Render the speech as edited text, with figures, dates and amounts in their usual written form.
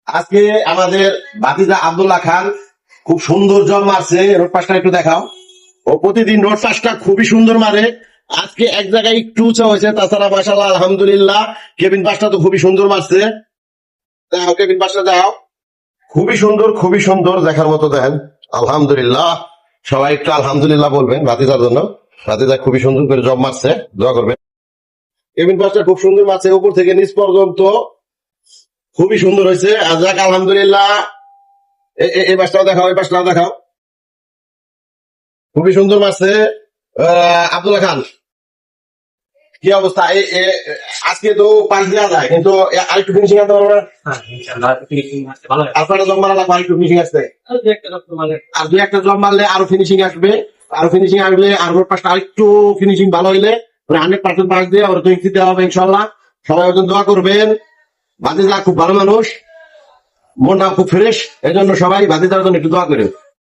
আজকে আমাদের ভাতিজা আব্দুল্লাহ খান খুব সুন্দর জব মারছে। রোড পাশটা একটু দেখাও। ও প্রতিদিন রোড পাশটা খুবই সুন্দর মারে। আজকে এক জায়গায় একটু উঁচা হয়েছে, তাছাড়া মাশাআল্লাহ আলহামদুলিল্লাহ কেবিন পাশটা তো খুবই সুন্দর মারছে। দাও কেবিন পাশটা দাও, খুবই সুন্দর দেখার মতো। দেখেন আলহামদুলিল্লাহ, সবাই একটু আলহামদুলিল্লাহ বলবেন ভাতিজার জন্য। ভাতিজা খুবই সুন্দর করে জব মারছে, দোয়া করবেন। কেবিন পাশটা খুব সুন্দর মারছে, উপর থেকে নিচ পর্যন্ত খুবই সুন্দর হয়েছে। আর যাক আলহামদুলিল্লাহ। এই পাশটাও দেখাও, এই পাশটাও দেখাও, খুবই সুন্দর মারছে। আব্দুল্লাহ খান, কি অবস্থা? আজকে তো পাঁচ দেওয়া যায়, কিন্তু আরেকটু ফিনিশিং আনতে পারবো না? আপনারা জব মারা লাগবে, আরেকটু ফিনিশিং আসবে। আর দুই একটা জব মারলে আরো ফিনিশিং আসবে। আরো ফিনিশিং আসলে আর রোড পাশটা আরেকটু ফিনিশিং ভালো হইলে 100% পাস দিয়ে আবার টুইংস দিতে হবে ইনশাল্লাহ। সবাই ওজন দোয়া করবেন। ভাতিজা খুব ভালো মানুষ, মনটা খুব ফ্রেশ, এই জন্য সবাই ভাতিজার জন্য একটু দোয়া করেন।